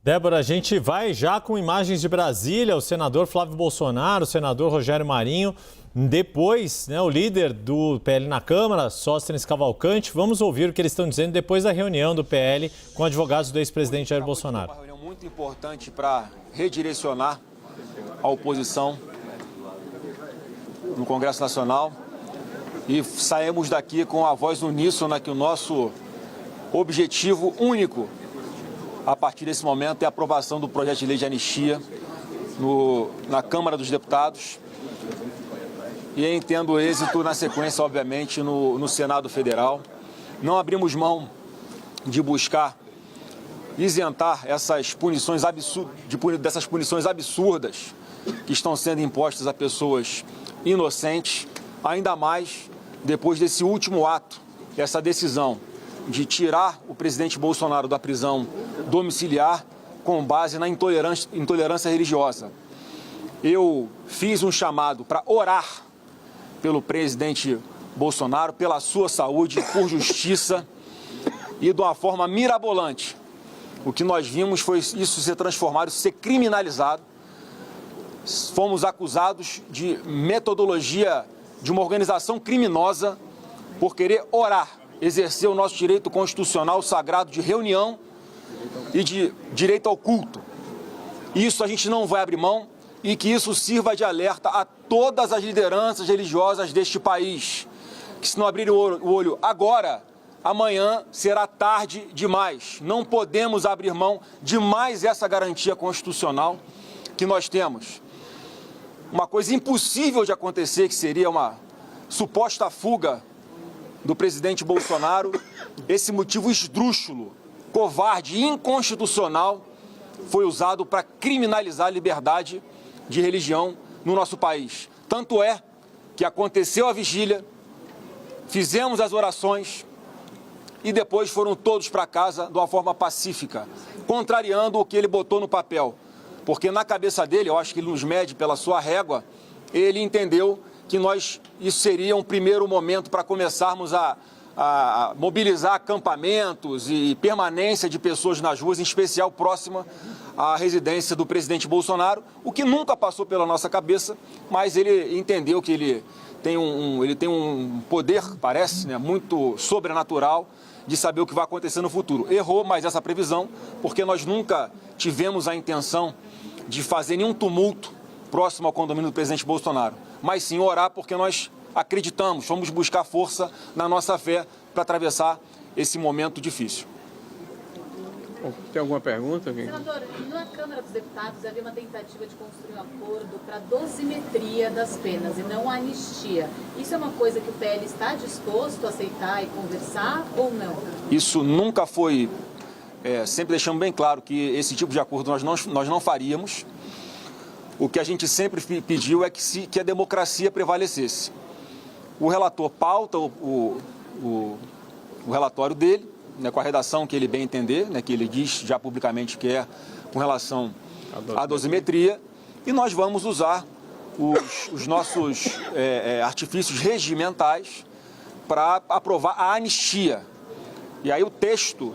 Débora, a gente vai já com imagens de Brasília, o senador Flávio Bolsonaro, o senador Rogério Marinho, depois, o líder do PL na Câmara, Sóstenes Cavalcante. Vamos ouvir o que eles estão dizendo depois da reunião do PL com advogados do ex-presidente Jair Bolsonaro. Uma reunião muito importante para redirecionar a oposição no Congresso Nacional e saímos daqui com a voz uníssona que o nosso objetivo único a partir desse momento é a aprovação do projeto de lei de anistia na Câmara dos Deputados e tendo êxito na sequência, obviamente, no Senado Federal. Não abrimos mão de buscar isentar essas punições dessas punições absurdas que estão sendo impostas a pessoas inocentes, ainda mais depois desse último ato, essa decisão de tirar o presidente Bolsonaro da prisão domiciliar com base na intolerância religiosa. Eu fiz um chamado para orar pelo presidente Bolsonaro, pela sua saúde, por justiça e de uma forma mirabolante. O que nós vimos foi isso ser transformado, ser criminalizado. Fomos acusados de metodologia de uma organização criminosa por querer orar, exercer o nosso direito constitucional sagrado de reunião e de direito ao culto. Isso a gente não vai abrir mão e que isso sirva de alerta a todas as lideranças religiosas deste país, que se não abrirem o olho agora, amanhã será tarde demais. Não podemos abrir mão de mais essa garantia constitucional que nós temos. Uma coisa impossível de acontecer, que seria uma suposta fuga do presidente Bolsonaro, esse motivo esdrúxulo, covarde e inconstitucional foi usado para criminalizar a liberdade de religião no nosso país. Tanto é que aconteceu a vigília, fizemos as orações e depois foram todos para casa de uma forma pacífica, contrariando o que ele botou no papel. Porque na cabeça dele, eu acho que ele nos mede pela sua régua, ele entendeu que isso seria um primeiro momento para começarmos a mobilizar acampamentos e permanência de pessoas nas ruas, em especial próxima à residência do presidente Bolsonaro, o que nunca passou pela nossa cabeça, mas ele entendeu que ele tem um poder, parece, muito sobrenatural, de saber o que vai acontecer no futuro. Errou mais essa previsão, porque nós nunca tivemos a intenção de fazer nenhum tumulto próximo ao condomínio do presidente Bolsonaro, mas sim orar, porque nós acreditamos, vamos buscar força na nossa fé para atravessar esse momento difícil. Bom, tem alguma pergunta? Senador, na Câmara dos Deputados havia uma tentativa de construir um acordo para dosimetria das penas e não a anistia. Isso é uma coisa que o PL está disposto a aceitar e conversar ou não? Isso nunca foi, sempre deixamos bem claro que esse tipo de acordo nós não faríamos. O que a gente sempre pediu é que a democracia prevalecesse. O relator pauta o relatório dele, com a redação que ele bem entender, que ele diz já publicamente que é com relação à dosimetria, e nós vamos usar os nossos artifícios regimentais para aprovar a anistia. E aí o texto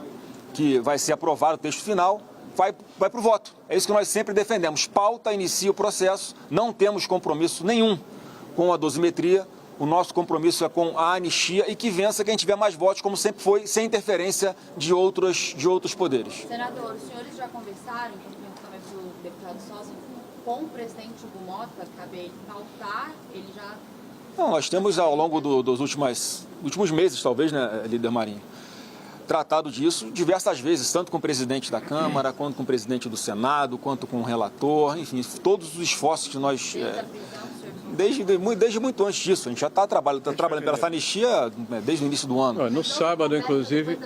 que vai ser aprovado, o texto final, vai para o voto. É isso que nós sempre defendemos. Pauta, inicia o processo, não temos compromisso nenhum com a dosimetria. O nosso compromisso é com a anistia e que vença quem tiver mais votos, como sempre foi, sem interferência de outros poderes. Senador, os senhores já conversaram, também do deputado Sóstenes, com o presidente Hugo Mota, cabe ele pautar, ele já... Não, nós temos ao longo dos últimos meses, talvez, líder Marinho, tratado disso diversas vezes, tanto com o presidente da Câmara, quanto com o presidente do Senado, quanto com o relator, enfim, todos os esforços que nós... Desde muito antes disso, a gente já está trabalhando pela anistia desde o início do ano. No sábado, inclusive,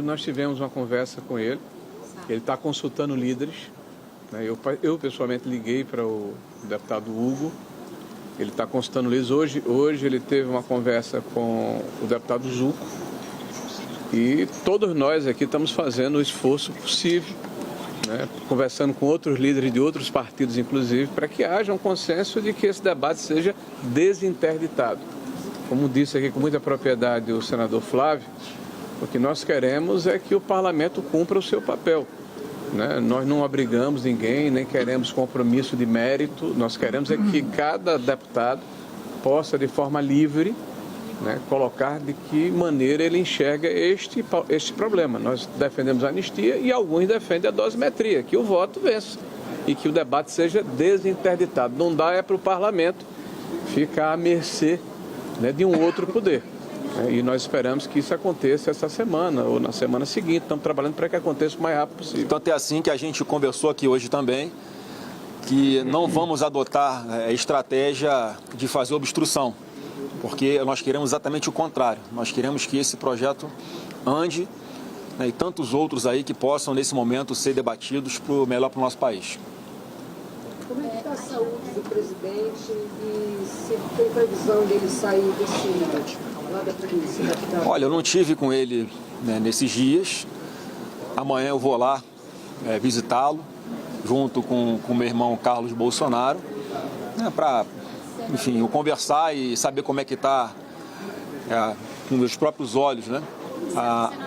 nós tivemos uma conversa com ele. Ele está consultando líderes. Eu pessoalmente liguei para o deputado Hugo. Ele está consultando líderes. Hoje ele teve uma conversa com o deputado Zucco. E todos nós aqui estamos fazendo o esforço possível, conversando com outros líderes de outros partidos, inclusive, para que haja um consenso de que esse debate seja desinterditado. Como disse aqui com muita propriedade o senador Flávio, o que nós queremos é que o parlamento cumpra o seu papel. né? Nós não obrigamos ninguém, nem queremos compromisso de mérito. Nós queremos é que cada deputado possa, de forma livre, né, colocar de que maneira ele enxerga este problema. Nós defendemos a anistia e alguns defendem a dosimetria, que o voto vença e que o debate seja desinterditado. Não dá para o parlamento ficar à mercê, né, de um outro poder. E nós esperamos que isso aconteça essa semana ou na semana seguinte. Estamos trabalhando para que aconteça o mais rápido possível. Tanto é assim que a gente conversou aqui hoje também, que não vamos adotar a estratégia de fazer obstrução, porque nós queremos exatamente o contrário. Nós queremos que esse projeto ande, né, e tantos outros aí que possam, nesse momento, ser debatidos melhor para o nosso país. Como é que está a saúde do presidente e se tem previsão dele sair lá da polícia? Olha, eu não tive com ele, né, nesses dias. Amanhã eu vou lá visitá-lo, junto com o meu irmão Carlos Bolsonaro, né, para, enfim, eu conversar e saber como é que está, com meus próprios olhos, né,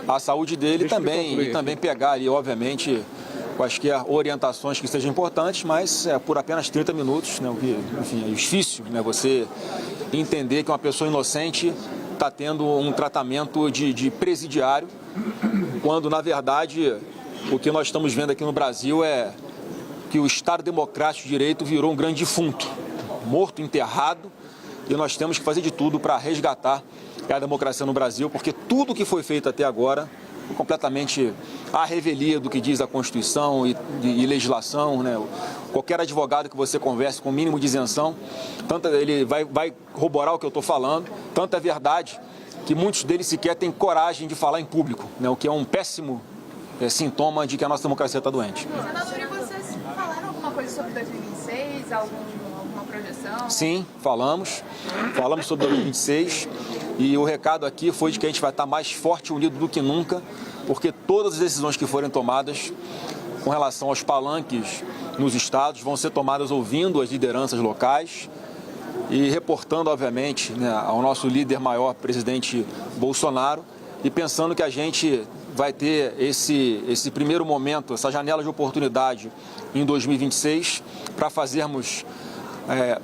a saúde dele também, e também pegar ali, obviamente, quaisquer orientações que sejam importantes, mas por apenas 30 minutos, né, enfim, é difícil, né, você entender que uma pessoa inocente está tendo um tratamento de presidiário, quando, na verdade, o que nós estamos vendo aqui no Brasil é que o Estado Democrático de Direito virou um grande defunto, morto, enterrado, e nós temos que fazer de tudo para resgatar a democracia no Brasil, porque tudo que foi feito até agora foi completamente à revelia do que diz a Constituição e legislação, né? Qualquer advogado que você converse com o mínimo de isenção, tanto ele vai corroborar o que eu estou falando, tanto é verdade que muitos deles sequer têm coragem de falar em público, né? O que é um péssimo sintoma de que a nossa democracia está doente. Senador, e vocês falaram alguma coisa sobre 2026, alguma projeção? Sim, falamos sobre 2026 e o recado aqui foi de que a gente vai estar mais forte e unido do que nunca, porque todas as decisões que forem tomadas com relação aos palanques nos estados vão ser tomadas ouvindo as lideranças locais e reportando, obviamente, né, ao nosso líder maior, presidente Bolsonaro, e pensando que a gente vai ter esse primeiro momento, essa janela de oportunidade em 2026 para fazermos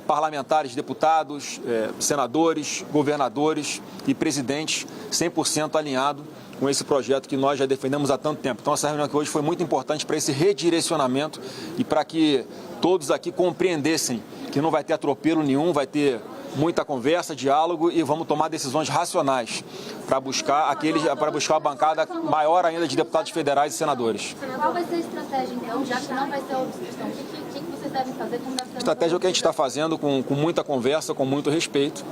parlamentares, deputados, senadores, governadores e presidentes 100% alinhado com esse projeto que nós já defendemos há tanto tempo. Então, essa reunião aqui hoje foi muito importante para esse redirecionamento e para que todos aqui compreendessem que não vai ter atropelo nenhum, vai ter muita conversa, diálogo e vamos tomar decisões racionais para buscar a bancada maior ainda de deputados federais e senadores. Qual vai ser a estratégia, então, já que não vai ser a obstrução? O que vocês devem fazer? A estratégia é o que a gente está fazendo com muita conversa, com muito respeito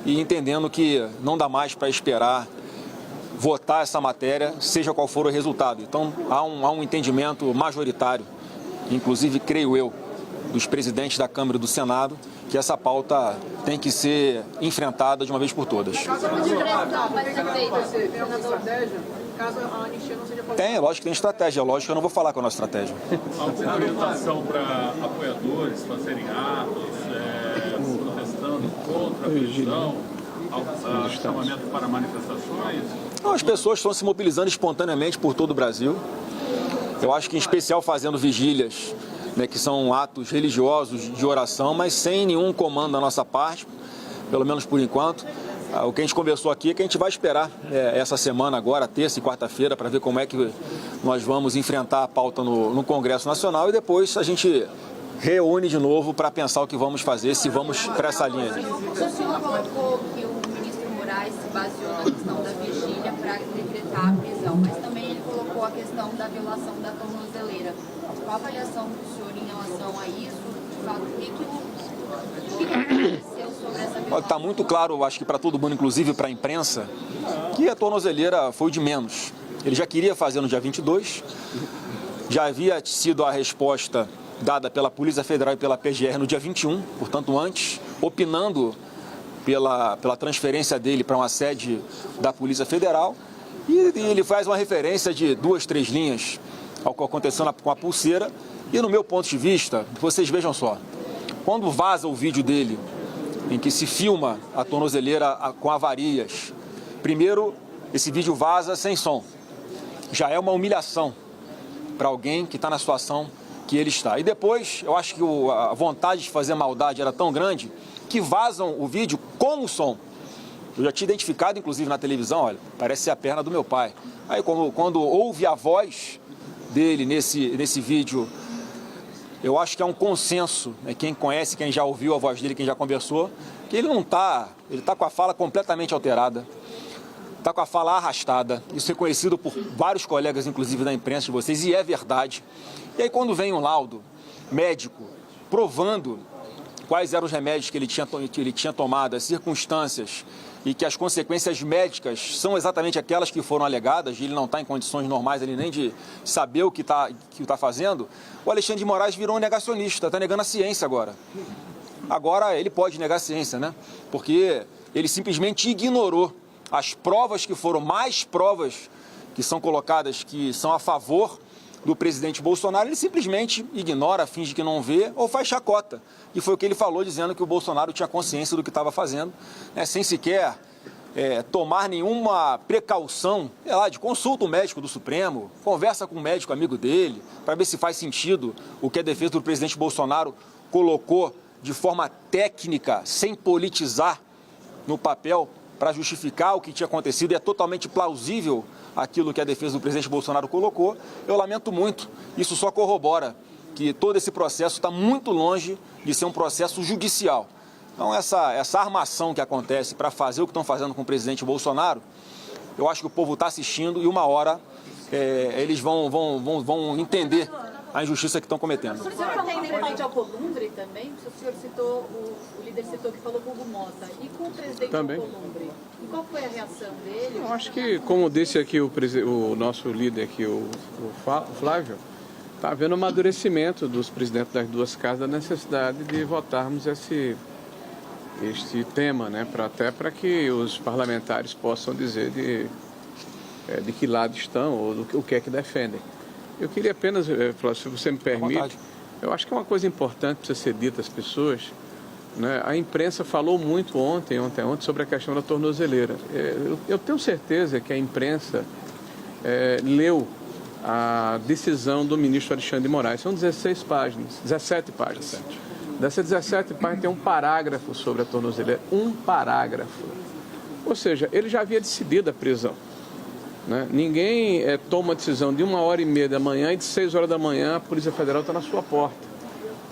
e entendendo que não dá mais para esperar votar essa matéria, seja qual for o resultado. Então, há um entendimento majoritário, inclusive, creio eu, dos presidentes da Câmara e do Senado, que essa pauta tem que ser enfrentada de uma vez por todas. Caso a anistia não seja aprovada. Tem, lógico que tem estratégia, lógico que eu não vou falar com a nossa estratégia. Alguma orientação para apoiadores fazerem atos, protestando contra a prisão, chamamento para manifestações? Não, as pessoas estão se mobilizando espontaneamente por todo o Brasil. Eu acho que, em especial, fazendo vigílias, né, que são atos religiosos de oração, mas sem nenhum comando da nossa parte, pelo menos por enquanto. O que a gente conversou aqui é que a gente vai esperar essa semana agora, terça e quarta-feira, para ver como é que nós vamos enfrentar a pauta no Congresso Nacional e depois a gente reúne de novo para pensar o que vamos fazer, se vamos para essa linha. O senhor colocou que o ministro Moraes se baseou na questão da vigília para decretar a prisão, mas também ele colocou a questão da violação da tornozeleira. Qual a avaliação do senhor em relação a isso? De fato, o que aconteceu sobre essa violação? Está muito claro, acho que para todo mundo, inclusive para a imprensa, que a tornozeleira foi o de menos. Ele já queria fazer no dia 22, já havia sido a resposta dada pela Polícia Federal e pela PGR no dia 21, portanto antes, opinando pela transferência dele para uma sede da Polícia Federal, e ele faz uma referência de 2, 3 linhas ao que aconteceu com a pulseira, e no meu ponto de vista, vocês vejam só, quando vaza o vídeo dele, em que se filma a tornozeleira com avarias, primeiro, esse vídeo vaza sem som, já é uma humilhação para alguém que está na situação que ele está. E depois, eu acho que a vontade de fazer maldade era tão grande que vazam o vídeo com o som. Eu já tinha identificado, inclusive, na televisão, olha, parece ser a perna do meu pai. Aí, quando ouve a voz dele nesse vídeo, eu acho que é um consenso, né? Quem conhece, quem já ouviu a voz dele, quem já conversou, que ele está com a fala completamente alterada, está com a fala arrastada. Isso é conhecido por vários colegas, inclusive da imprensa de vocês, e é verdade. E aí, quando vem um laudo médico provando quais eram os remédios que ele tinha tomado, as circunstâncias e que as consequências médicas são exatamente aquelas que foram alegadas, e ele não está em condições normais ali nem de saber o que está fazendo, o Alexandre de Moraes virou um negacionista, está negando a ciência agora. Agora ele pode negar a ciência, né? Porque ele simplesmente ignorou as provas que foram mais provas que são colocadas, que são a favor do presidente Bolsonaro. Ele simplesmente ignora, finge que não vê ou faz chacota. E foi o que ele falou, dizendo que o Bolsonaro tinha consciência do que estava fazendo, né, sem sequer tomar nenhuma precaução. De consulta o médico do Supremo, conversa com um médico amigo dele, para ver se faz sentido o que a defesa do presidente Bolsonaro colocou de forma técnica, sem politizar no papel, para justificar o que tinha acontecido. E é totalmente plausível aquilo que a defesa do presidente Bolsonaro colocou. Eu lamento muito, isso só corrobora que todo esse processo está muito longe de ser um processo judicial. Então, essa armação que acontece para fazer o que estão fazendo com o presidente Bolsonaro, eu acho que o povo está assistindo e uma hora eles vão entender a injustiça que estão cometendo. O senhor tem debate ao Alcolumbre também? O senhor citou, o líder citou que falou com o Hugo Mota. E com o presidente também. Alcolumbre? E qual foi a reação dele? Eu acho que, como disse aqui o nosso líder aqui, o Flávio, está havendo um amadurecimento dos presidentes das duas casas da necessidade de votarmos este tema, né? Até para que os parlamentares possam dizer de que lado estão ou o que é que defendem. Eu queria apenas, Flávio, se você me permite, eu acho que é uma coisa importante para ser dita às pessoas, né? A imprensa falou muito ontem sobre a questão da tornozeleira. Eu tenho certeza que a imprensa leu a decisão do ministro Alexandre de Moraes. São 17 páginas. Dessas 17 páginas tem um parágrafo sobre a tornozeleira. Um parágrafo. Ou seja, ele já havia decidido a prisão, né? Ninguém toma a decisão de 1h30 da manhã e de 6 horas da manhã a Polícia Federal está na sua porta.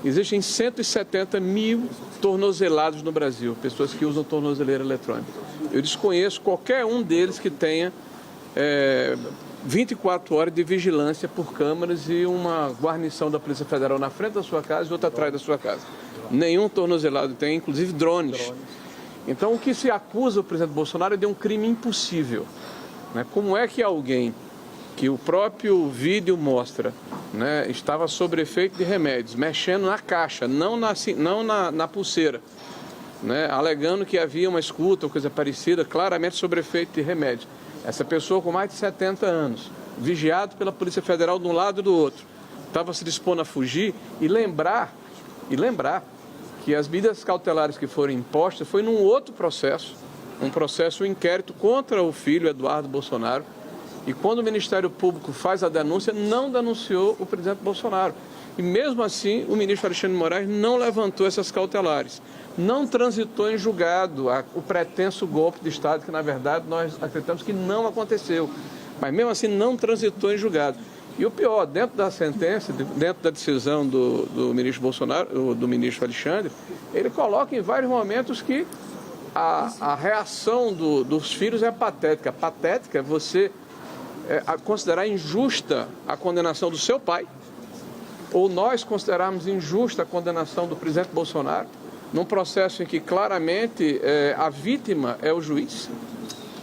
Existem 170 mil tornozelados no Brasil, pessoas que usam tornozeleira eletrônica. Eu desconheço qualquer um deles que tenha 24 horas de vigilância por câmeras e uma guarnição da Polícia Federal na frente da sua casa e outra atrás da sua casa. Nenhum tornozelado tem, inclusive drones. Então, o que se acusa o presidente Bolsonaro é de um crime impossível, né? Como é que alguém que o próprio vídeo mostra, né, estava sob efeito de remédios, mexendo na caixa, não na pulseira, né, alegando que havia uma escuta ou coisa parecida, claramente sob efeito de remédios. Essa pessoa com mais de 70 anos, vigiado pela Polícia Federal de um lado e do outro, estava se dispondo a fugir e lembrar que as medidas cautelares que foram impostas foi num outro processo, um inquérito contra o filho Eduardo Bolsonaro. E quando o Ministério Público faz a denúncia, não denunciou o presidente Bolsonaro. E mesmo assim, o ministro Alexandre de Moraes não levantou essas cautelares. Não transitou em julgado o pretenso golpe de Estado, que na verdade nós acreditamos que não aconteceu. Mas mesmo assim não transitou em julgado. E o pior, dentro da sentença, dentro da decisão do ministro Bolsonaro, do ministro Alexandre, ele coloca em vários momentos que a reação dos filhos é patética. Patética é você considerar injusta a condenação do seu pai, ou nós considerarmos injusta a condenação do presidente Bolsonaro, num processo em que claramente a vítima é o juiz,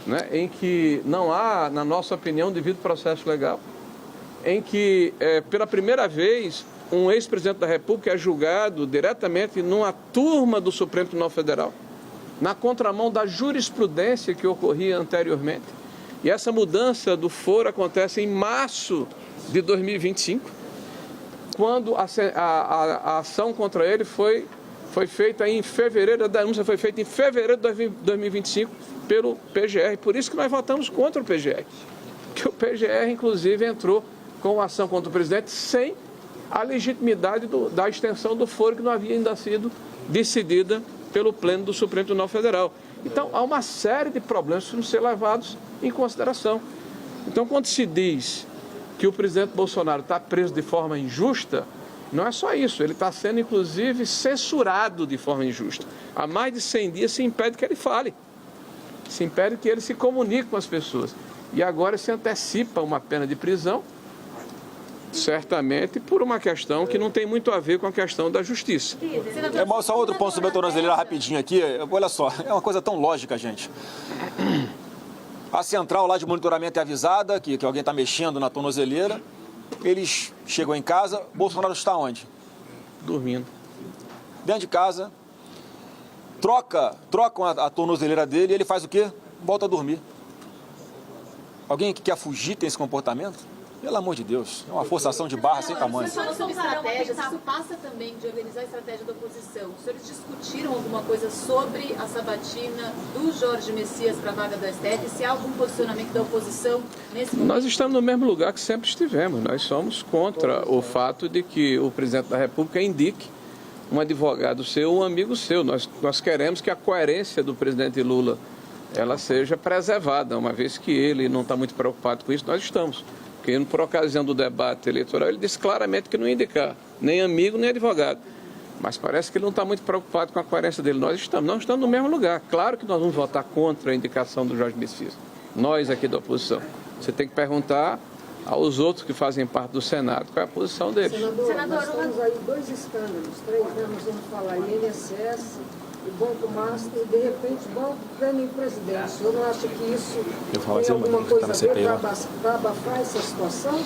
né? Em que não há, na nossa opinião, devido processo legal, em que, pela primeira vez, um ex-presidente da República é julgado diretamente numa turma do Supremo Tribunal Federal, na contramão da jurisprudência que ocorria anteriormente. E essa mudança do foro acontece em março de 2025, quando a ação contra ele foi feita em fevereiro, a denúncia foi feita em fevereiro de 2025 pelo PGR. Por isso que nós votamos contra o PGR, que o PGR, inclusive, entrou com a ação contra o presidente sem a legitimidade da extensão do foro que não havia ainda sido decidida pelo Pleno do Supremo Tribunal Federal. Então, há uma série de problemas que precisam ser levados em consideração. Então, quando se diz que o presidente Bolsonaro está preso de forma injusta, não é só isso, ele está sendo, inclusive, censurado de forma injusta. Há mais de 100 dias se impede que ele fale, se impede que ele se comunique com as pessoas. E agora se antecipa uma pena de prisão, certamente por uma questão que não tem muito a ver com a questão da justiça. Só outro ponto sobre a tornozeleira rapidinho aqui. Olha só, é uma coisa tão lógica, gente. A central lá de monitoramento é avisada que alguém está mexendo na tornozeleira. Eles chegam em casa, Bolsonaro está onde? Dormindo. Dentro de casa, trocam a tornozeleira dele e ele faz o quê? Volta a dormir. Alguém que quer fugir tem esse comportamento? Pelo amor de Deus, é uma forçação de barra sem tamanho. Vocês falam sobre estratégias, isso passa também de organizar a estratégia da oposição. Os senhores discutiram alguma coisa sobre a sabatina do Jorge Messias para a vaga do STF? Se há algum posicionamento da oposição nesse momento? Nós estamos no mesmo lugar que sempre estivemos. Nós somos contra o fato de que o presidente da República indique um advogado seu, um amigo seu. Nós queremos que a coerência do presidente Lula ela seja preservada, uma vez que ele não está muito preocupado com isso, nós estamos. Porque por ocasião do debate eleitoral ele disse claramente que não ia indicar nem amigo nem advogado. Mas parece que ele não está muito preocupado com a coerência dele. Nós estamos no mesmo lugar. Claro que nós vamos votar contra a indicação do Jorge Messias. Nós aqui da oposição. Você tem que perguntar aos outros que fazem parte do Senado qual é a posição deles. Senador, nós temos aí 2 escândalos, 3, nós vamos falar INSS, o Banco Master, e de repente o Banco Prêmio Presidente. O senhor não acha que isso tem alguma coisa a ver para abafar essa situação?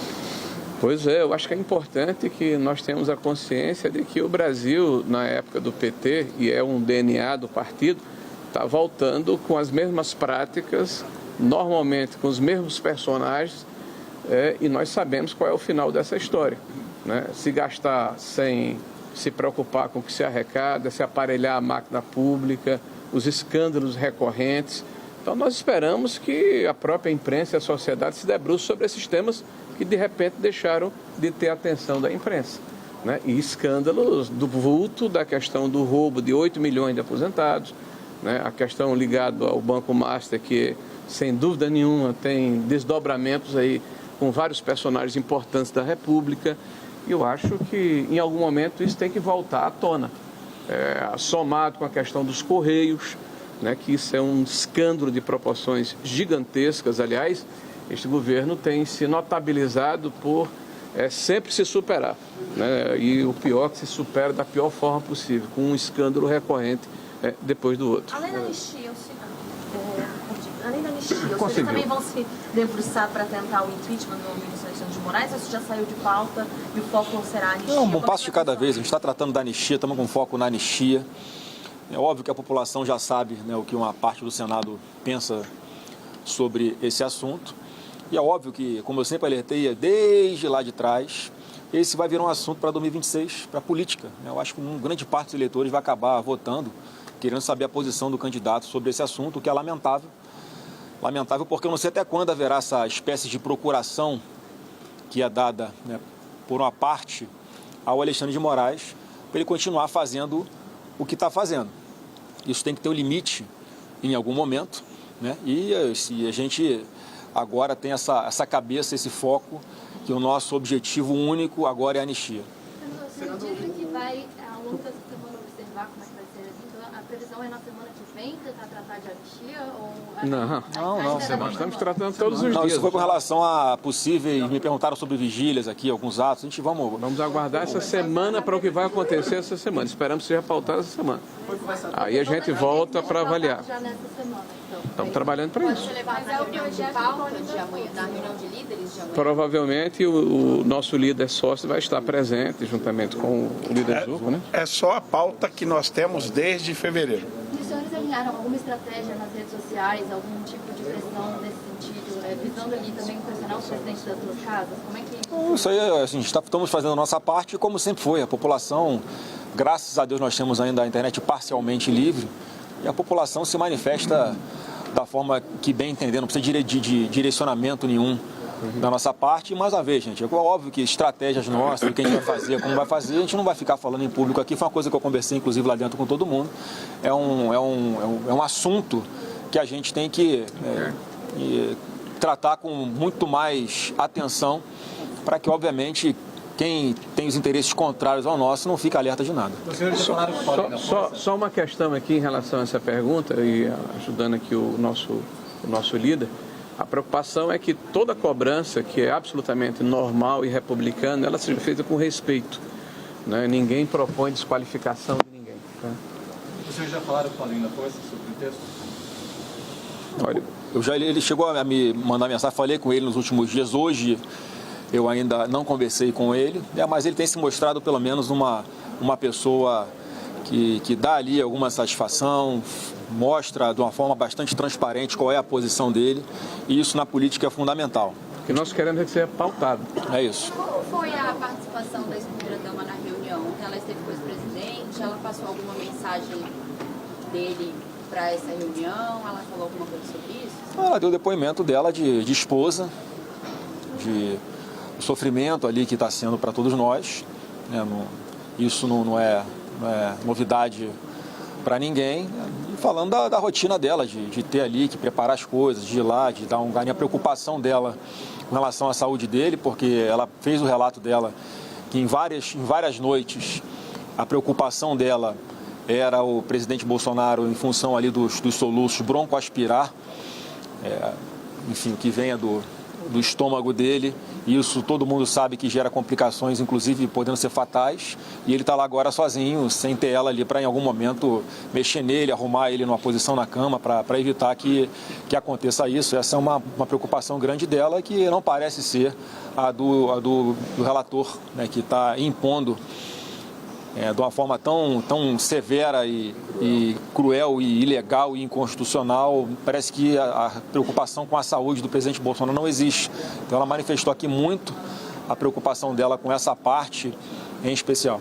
Pois é, eu acho que é importante que nós tenhamos a consciência de que o Brasil, na época do PT, e é um DNA do partido, está voltando com as mesmas práticas, normalmente com os mesmos personagens, e nós sabemos qual é o final dessa história, né? Se gastar sem se preocupar com o que se arrecada, se aparelhar a máquina pública, os escândalos recorrentes. Então nós esperamos que a própria imprensa e a sociedade se debrucem sobre esses temas que de repente deixaram de ter a atenção da imprensa, né? E escândalos do vulto da questão do roubo de 8 milhões de aposentados, né? A questão ligada ao Banco Master, que sem dúvida nenhuma tem desdobramentos aí com vários personagens importantes da República. E eu acho que, em algum momento, isso tem que voltar à tona. Somado com a questão dos Correios, né, que isso é um escândalo de proporções gigantescas. Aliás, este governo tem se notabilizado por sempre se superar, né, e o pior que se supera da pior forma possível, com um escândalo recorrente depois do outro. Além da anistia, os senhores também vão se debruçar para tentar o impeachment do ministro Alexandre de Moraes, ou isso já saiu de pauta e o foco será a anistia? Não, um passo de cada vez. A gente está tratando da anistia, estamos com foco na anistia. É óbvio que a população já sabe, né, o que uma parte do Senado pensa sobre esse assunto. E é óbvio que, como eu sempre alertei desde lá de trás, esse vai virar um assunto para 2026, para a política. Eu acho que uma grande parte dos eleitores vai acabar votando, querendo saber a posição do candidato sobre esse assunto, o que é lamentável. Lamentável porque eu não sei até quando haverá essa espécie de procuração que é dada, né, por uma parte ao Alexandre de Moraes, para ele continuar fazendo o que está fazendo. Isso tem que ter um limite em algum momento, né? E se a gente agora tem essa cabeça, esse foco, que o nosso objetivo único agora é a anistia. Você disse que vai, ao longo dessa semana, observar como é que vai ser. Então, a previsão é na semana que vem tentar tratar de anistia? Ou Não. Nós estamos tratando todos os Não, dias. isso foi com relação a possíveis, me perguntaram sobre vigílias aqui, alguns atos, a gente Vamos aguardar essa semana para o que vai acontecer essa semana. Esperamos que seja pautado essa semana. Aí a gente volta para avaliar. Já nessa semana, então. Estamos trabalhando para isso. Mas é o projeto de pauta de amanhã, na reunião de líderes de amanhã? Provavelmente o nosso líder sócio vai estar presente, juntamente com o líder Zucco, né? É só a pauta que nós temos desde fevereiro. E os senhores alinharam alguma estratégia nas redes sociais, algum tipo de pressão nesse sentido, visando ali também pressionar os presidentes das duas casas? Como é que... Isso aí, assim, estamos fazendo a nossa parte, como sempre foi. A população, graças a Deus, nós temos ainda a internet parcialmente livre e a população se manifesta da forma que bem entender, não precisa de direcionamento nenhum da nossa parte. E, mais uma vez, gente, é óbvio que estratégias nossas, o que a gente vai fazer, como vai fazer, a gente não vai ficar falando em público aqui. Foi uma coisa que eu conversei, inclusive, lá dentro com todo mundo. É um assunto que a gente tem que tratar com muito mais atenção para que, obviamente, quem tem os interesses contrários ao nosso não fica alerta de nada. Só uma questão aqui em relação a essa pergunta, e ajudando aqui o nosso líder. A preocupação é que toda cobrança, que é absolutamente normal e republicana, ela seja feita com respeito, né? Ninguém propõe desqualificação de ninguém. Tá? Os senhores já falaram com a Lina Força sobre o texto? Olha, ele chegou a me mandar mensagem, falei com ele nos últimos dias. Hoje eu ainda não conversei com ele, mas ele tem se mostrado pelo menos uma pessoa que dá ali alguma satisfação, mostra de uma forma bastante transparente qual é a posição dele, e isso na política é fundamental. O que nós queremos é que seja pautado. É isso. Como foi a participação da ex-primeira-dama na reunião? Ela esteve com o ex-presidente, ela passou alguma mensagem dele para essa reunião, ela falou alguma coisa sobre isso? Ela deu o depoimento dela de esposa, de sofrimento ali que está sendo para todos nós. Isso não é novidade para ninguém. E falando da rotina dela, de ter ali que preparar as coisas, de ir lá, de dar um carinho, a preocupação dela em relação à saúde dele, porque ela fez o relato dela que em várias noites a preocupação dela era o presidente Bolsonaro em função ali dos soluços broncoaspirar, enfim, o que venha do estômago dele. Isso todo mundo sabe que gera complicações, inclusive podendo ser fatais. E ele está lá agora sozinho, sem ter ela ali para em algum momento mexer nele, arrumar ele numa posição na cama para evitar que aconteça isso. Essa é uma preocupação grande dela, que não parece ser a do relator, né, que está impondo de uma forma tão severa e cruel e ilegal e inconstitucional. Parece que a preocupação com a saúde do presidente Bolsonaro não existe. Então ela manifestou aqui muito a preocupação dela com essa parte em especial.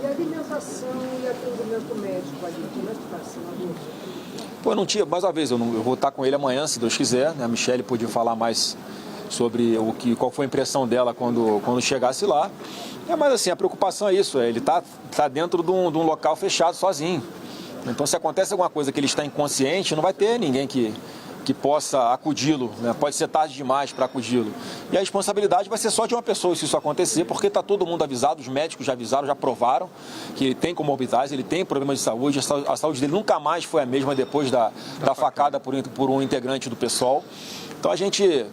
E a alimentação e atendimento médico ali, como é que está, senador? Pô, eu não tinha, mais uma vez, eu vou estar com ele amanhã, se Deus quiser, né? A Michelle podia falar mais sobre qual foi a impressão dela quando chegasse lá. Mas assim, a preocupação é isso, ele está dentro de um local fechado sozinho. Então se acontece alguma coisa que ele está inconsciente, não vai ter ninguém que possa acudi-lo, né? Pode ser tarde demais para acudi-lo. E a responsabilidade vai ser só de uma pessoa se isso acontecer, porque está todo mundo avisado, os médicos já avisaram, já provaram que ele tem comorbidades, ele tem problemas de saúde, a saúde dele nunca mais foi a mesma depois da facada por um integrante do PSOL. Então a gente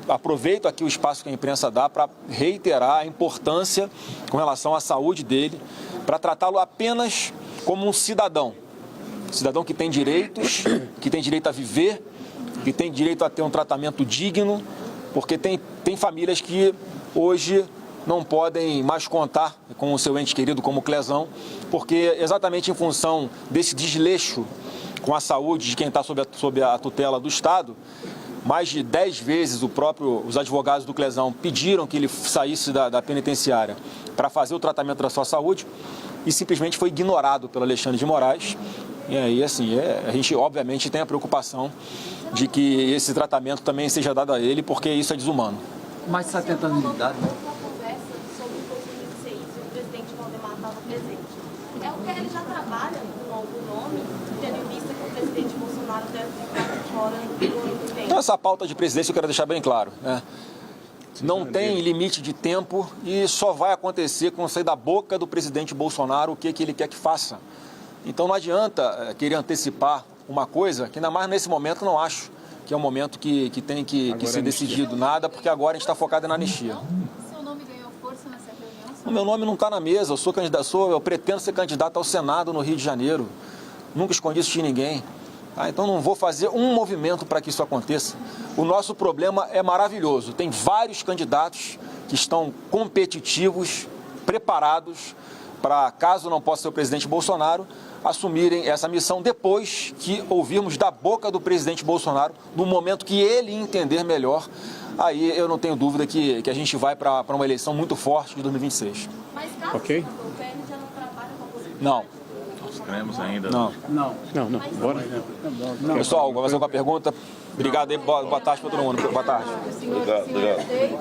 aproveito aqui o espaço que a imprensa dá para reiterar a importância com relação à saúde dele, para tratá-lo apenas como um cidadão que tem direitos, que tem direito a viver, que tem direito a ter um tratamento digno, porque tem famílias que hoje não podem mais contar com o seu ente querido como o Clezão, porque exatamente em função desse desleixo com a saúde de quem está sob a tutela do Estado, mais de 10 vezes os advogados do Clezão pediram que ele saísse da penitenciária para fazer o tratamento da sua saúde e simplesmente foi ignorado pelo Alexandre de Moraes. E aí, assim, a gente obviamente tem a preocupação de que esse tratamento também seja dado a ele, porque isso é desumano. Mais de 70 anos de idade, né? Conversa sobre o 2026, o presidente Valdemar estava presente. É o que ele já trabalha com algum nome, tendo em vista que o presidente Bolsonaro deve ficar fora do ano que vem. Então, essa pauta de presidência eu quero deixar bem claro, né? Não tem limite de tempo e só vai acontecer quando sair da boca do presidente Bolsonaro o que ele quer que faça. Então não adianta querer antecipar uma coisa que, ainda mais nesse momento, não acho que é um momento que tem que ser decidido nada, porque agora a gente está focado na anistia. Seu nome ganhou força nessa reunião? O meu nome não está na mesa, eu pretendo ser candidato ao Senado no Rio de Janeiro. Nunca escondi isso de ninguém. Então não vou fazer um movimento para que isso aconteça. O nosso problema é maravilhoso. Tem vários candidatos que estão competitivos, preparados para, caso não possa ser o presidente Bolsonaro, assumirem essa missão depois que ouvirmos da boca do presidente Bolsonaro, no momento que ele entender melhor. Aí eu não tenho dúvida que a gente vai para uma eleição muito forte de 2026. Mas caso ok? o PL já não trabalha com a possibilidade? Não. Cremos ainda. Não. Não, bora. Pessoal, vamos fazer uma pergunta. Obrigado aí, boa tarde para todo mundo. Boa tarde. Obrigado.